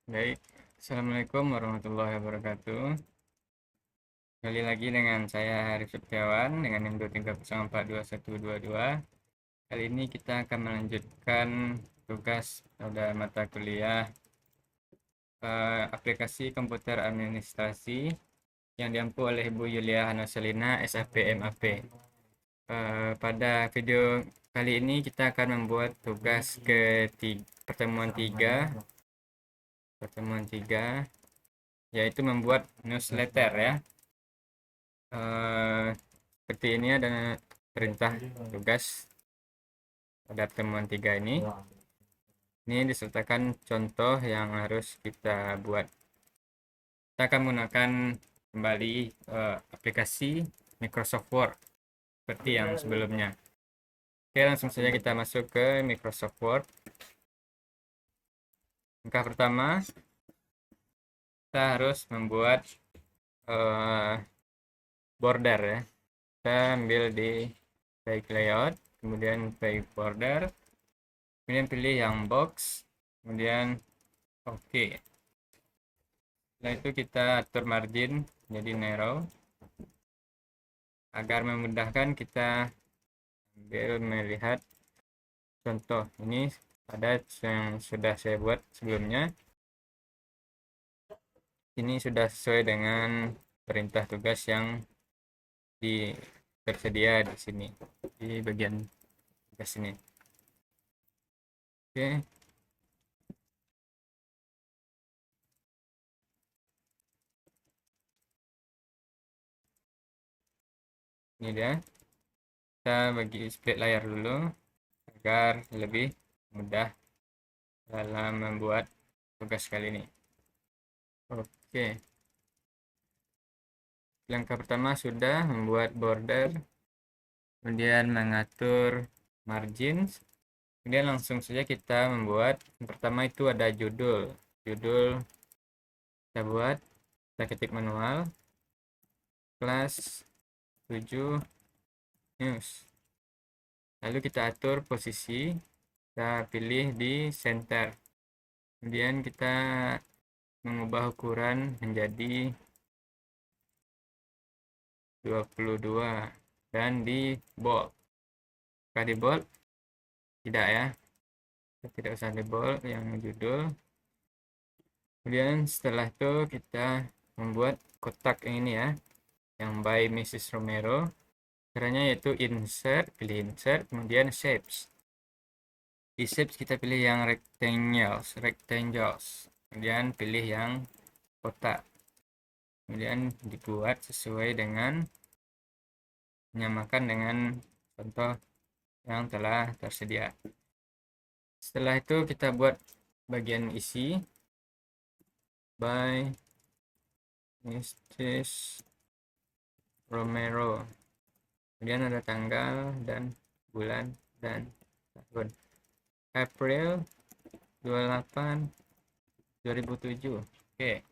Baik, Assalamualaikum warahmatullahi wabarakatuh. Kembali lagi dengan saya Harif Setiawan dengan NIM 23042122. Kali ini kita akan melanjutkan tugas pada mata kuliah aplikasi komputer administrasi yang diampu oleh Ibu Yulia Hanoselina SAP MAP. Pada video kali ini kita akan membuat tugas pertemuan tiga, yaitu membuat newsletter ya. Seperti ini ada perintah tugas pada pertemuan tiga ini. Ini disertakan contoh yang harus kita buat. Kita akan menggunakan kembali aplikasi Microsoft Word seperti yang sebelumnya. Oke, langsung saja kita masuk ke Microsoft Word. Langkah pertama, kita harus membuat border ya. Kita ambil di baik layout, kemudian baik border, kemudian pilih yang box, kemudian oke. Setelah itu kita atur margin jadi narrow agar memudahkan kita ambil melihat contoh. Ini ada yang sudah saya buat sebelumnya. Ini sudah sesuai dengan perintah tugas yang tersedia di sini di bagian tugas ini. Oke. Ini dia. Kita bagi split layar dulu agar lebih mudah dalam membuat tugas kali ini. Oke. Langkah pertama sudah membuat border, kemudian mengatur margin, kemudian langsung saja kita membuat. Yang pertama itu ada judul kita buat, kita ketik manual kelas 7 news, lalu kita atur posisi, kita pilih di center, kemudian kita mengubah ukuran menjadi 22 dan di bold. Apakah di bold? Tidak ya, kita tidak usah di bold yang judul. Kemudian setelah itu kita membuat kotak yang ini ya, yang by Mrs. Romero. Caranya yaitu insert, pilih insert, kemudian shapes. Di shapes kita pilih yang rectangles, kemudian pilih yang kotak, kemudian dibuat sesuai dengan menyamakan dengan contoh yang telah tersedia. Setelah itu kita buat bagian isi by Mrs. Romero, kemudian ada tanggal dan bulan dan tahun. April 28 2007. Oke,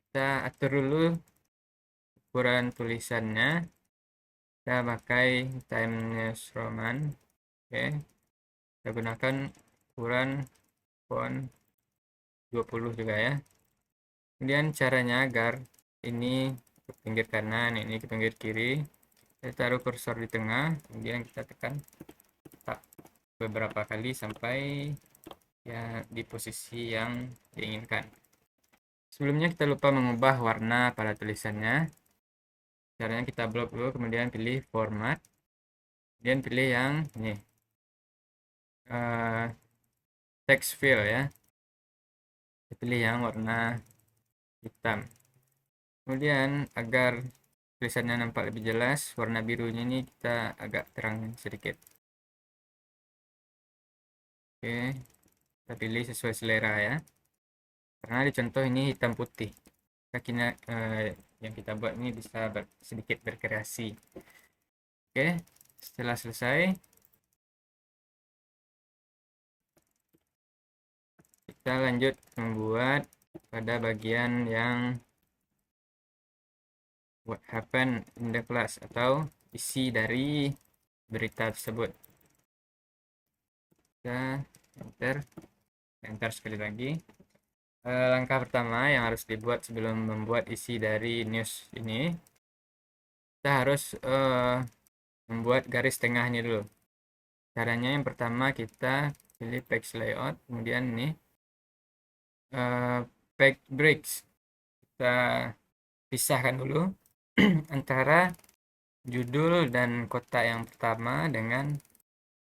kita atur dulu ukuran tulisannya. Kita pakai Times New Roman. Oke, kita gunakan ukuran font 20 juga ya. Kemudian caranya agar ini ke pinggir kanan, ini ke pinggir kiri, kita taruh kursor di tengah, kemudian kita tekan tab beberapa kali sampai ya di posisi yang diinginkan. Sebelumnya kita lupa mengubah warna pada tulisannya. Caranya kita blok dulu, kemudian pilih format, kemudian pilih yang ini text fill ya, kita pilih yang warna hitam. Kemudian agar tulisannya nampak lebih jelas, warna birunya ini kita agak terang sedikit. Oke, kita pilih sesuai selera ya, karena di contoh ini hitam putih. Kakinya yang kita buat ini bisa sedikit berkreasi. Oke, setelah selesai kita lanjut membuat pada bagian yang what happened in the class atau isi dari berita tersebut. Kita enter sekali lagi. Langkah pertama yang harus dibuat sebelum membuat isi dari news ini, kita harus membuat garis tengahnya dulu. Caranya yang pertama kita pilih page layout, kemudian ini page breaks, kita pisahkan dulu antara judul dan kotak yang pertama dengan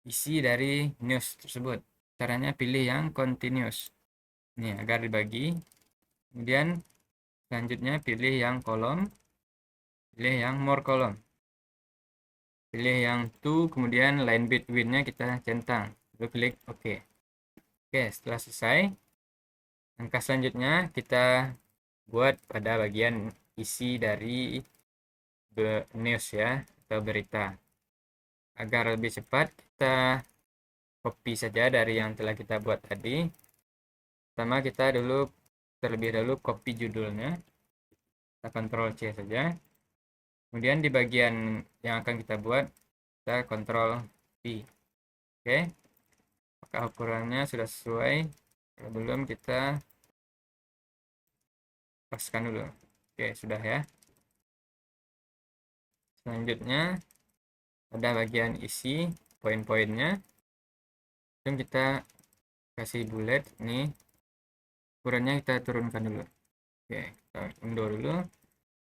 isi dari news tersebut. Caranya pilih yang continuous ini agar dibagi, kemudian selanjutnya pilih yang kolom, pilih yang more column, pilih yang to, kemudian line between-nya kita centang, lalu klik OK. Oke, setelah selesai, langkah selanjutnya kita buat pada bagian isi dari news ya, atau berita. Agar lebih cepat, kita copy saja dari yang telah kita buat tadi. Pertama kita terlebih dahulu copy judulnya, kita Ctrl C saja. Kemudian di bagian yang akan kita buat, kita Ctrl V. Oke, apakah ukurannya sudah sesuai? Kalau belum, kita paskan dulu. Oke, sudah ya. Selanjutnya pada bagian isi poin-poinnya, dan kita kasih bullet ini, ukurannya kita turunkan dulu. Oke, kita undo dulu,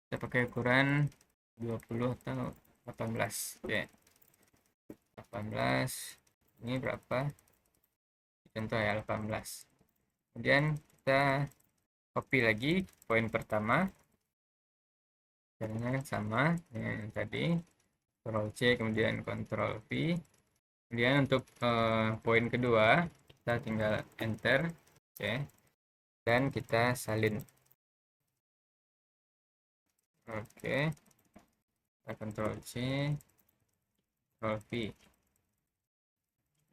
kita pakai ukuran 20 atau 18. Oke, 18 ini berapa, contoh ya 18. Kemudian kita copy lagi poin pertama, caranya kan sama dengan yang tadi, Ctrl C kemudian Ctrl V. Kemudian untuk poin kedua kita tinggal enter. Oke, dan kita salin. Oke, kita Ctrl C, Ctrl V,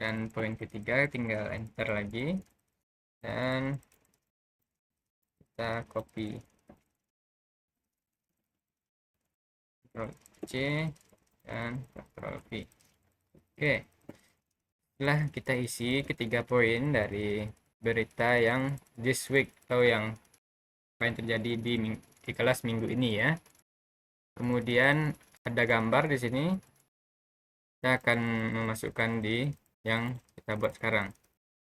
dan poin ketiga tinggal enter lagi, dan kita copy, Ctrl C dan Ctrl V. Oke, setelah kita isi ketiga poin dari berita yang this week atau yang apa yang terjadi di kelas minggu ini ya, kemudian ada gambar di sini, kita akan memasukkan di yang kita buat sekarang.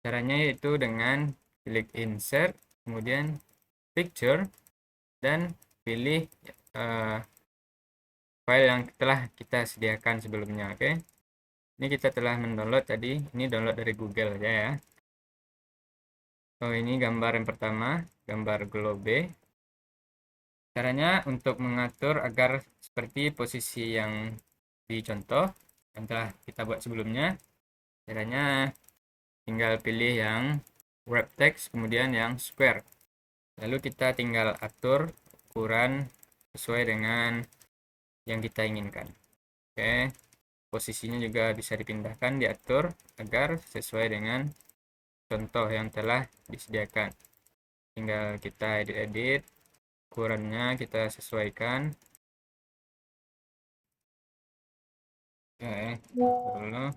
Caranya yaitu dengan klik insert, kemudian picture, dan pilih file yang telah kita sediakan sebelumnya. Oke, ini kita telah mendownload tadi, ini download dari Google aja ya. Oh, ini gambar yang pertama, gambar globe. Caranya untuk mengatur agar seperti posisi yang dicontoh yang telah kita buat sebelumnya, caranya tinggal pilih yang wrap text kemudian yang square, lalu kita tinggal atur ukuran sesuai dengan yang kita inginkan. Oke, posisinya juga bisa dipindahkan, diatur agar sesuai dengan contoh yang telah disediakan. Tinggal kita edit-edit, ukurannya kita sesuaikan. Oke, dulu.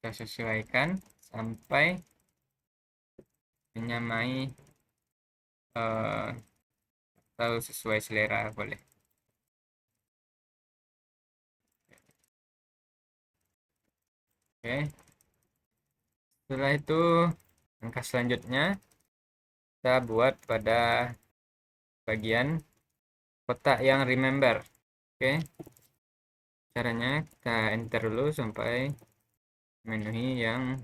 Kita sesuaikan sampai menyamai atau sesuai selera boleh. Oke, setelah itu langkah selanjutnya kita buat pada bagian kotak yang remember. Oke, caranya kita enter dulu sampai memenuhi yang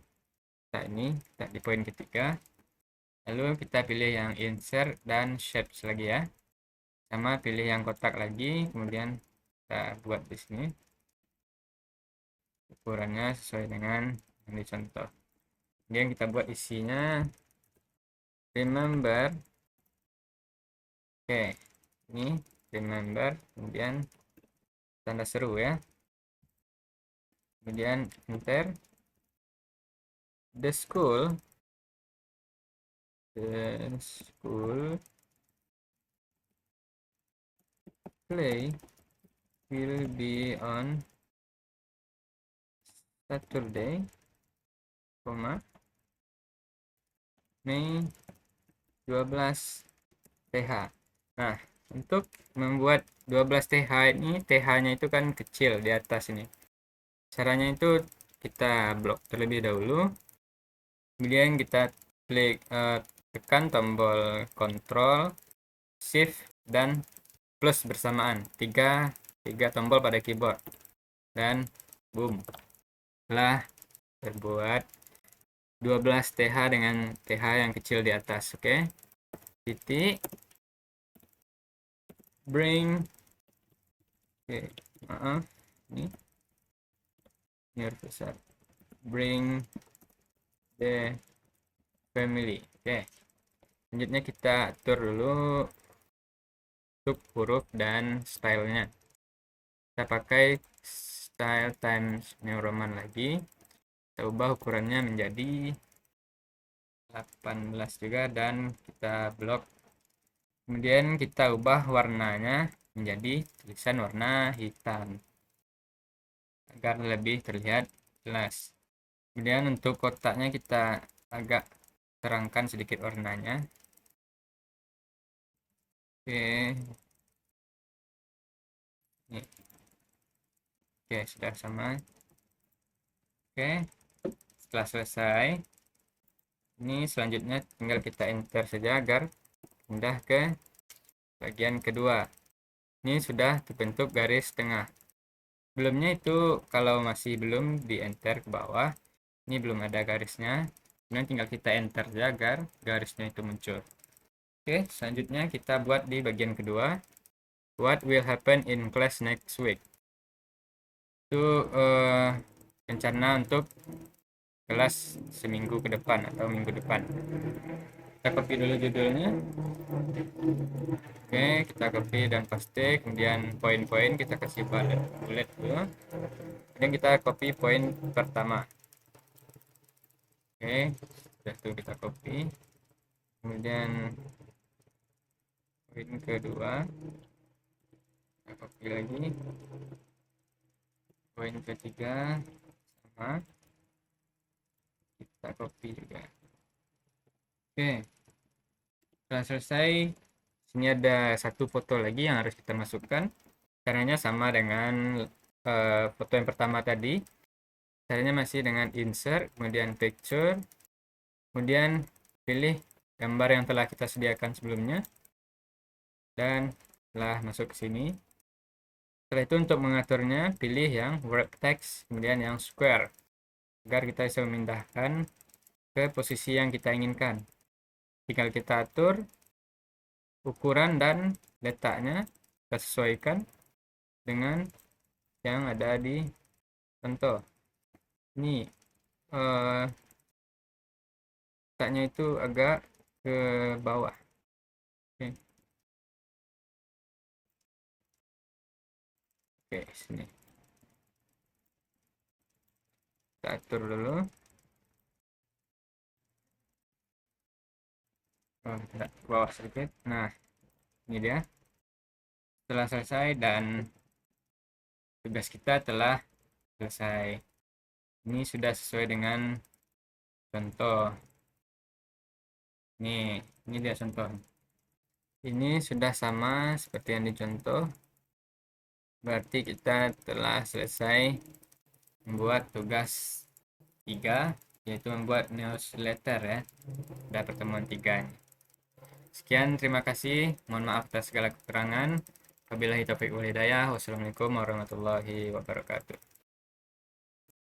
kotak ini, kita di poin ketiga, lalu kita pilih yang insert dan shapes lagi ya, sama pilih yang kotak lagi, kemudian kita buat di sini ukurannya sesuai dengan yang dicontoh. Kemudian kita buat isinya remember. Oke, ini remember, kemudian tanda seru ya, kemudian enter. The school play will be on Saturday, Mei 12 TH. Nah, untuk membuat 12 TH ini, TH-nya itu kan kecil di atas ini. Caranya itu kita blok terlebih dahulu. Kemudian kita tekan tombol Ctrl, Shift, dan plus bersamaan. Tiga tombol pada keyboard. Dan boom. Telah terbuat 12 TH dengan TH yang kecil di atas. Oke. Titik. Bring. Oke. Maaf. Ini harus besar. Bring the family. Oke. Selanjutnya kita atur dulu untuk huruf dan stylenya. Kita pakai style Times New Roman lagi. Kita ubah ukurannya menjadi 18 juga dan kita blok. Kemudian kita ubah warnanya menjadi tulisan warna hitam agar lebih terlihat jelas. Kemudian untuk kotaknya kita agak terangkan sedikit warnanya. Oke. Ini. Oke, sudah sama. Oke. Setelah selesai, ini selanjutnya tinggal kita enter saja agar pindah ke bagian kedua. Ini sudah terbentuk garis tengah. Sebelumnya itu kalau masih belum di enter ke bawah, ini belum ada garisnya. Kemudian tinggal kita enter saja agar garisnya itu muncul. Oke, selanjutnya kita buat di bagian kedua. What will happen in class next week? Itu rencana untuk kelas seminggu ke depan atau minggu depan. Kita copy dulu judulnya. Oke, kita copy dan paste. Kemudian poin-poin kita kasih bullet dulu. Kemudian kita copy poin pertama. Oke, sudah tuh kita copy. Kemudian poin kedua kita copy lagi. Poin ketiga sama, kita copy juga. Oke, setelah selesai, sini ada satu foto lagi yang harus kita masukkan. Caranya sama dengan foto yang pertama tadi. Caranya masih dengan insert, kemudian picture, kemudian pilih gambar yang telah kita sediakan sebelumnya, dan telah masuk ke sini. Setelah itu untuk mengaturnya, pilih yang wrap text, kemudian yang square, agar kita bisa memindahkan ke posisi yang kita inginkan. Tinggal kita atur ukuran dan letaknya, kita sesuaikan dengan yang ada di contoh. Ini letaknya itu agak ke bawah. Oke. Oke, sini. Kita atur dulu. Oh, tidak ke bawah sedikit. Nah, ini dia. Setelah selesai dan tugas kita telah selesai. Ini sudah sesuai dengan contoh. Ini dia contoh. Ini sudah sama seperti yang dicontoh. Berarti kita telah selesai membuat tugas 3, yaitu membuat newsletter ya. Sudah pertemuan 3. Sekian, terima kasih. Mohon maaf atas segala kekurangan. Wabillahi taufiq wal hidayah. Wassalamualaikum warahmatullahi wabarakatuh.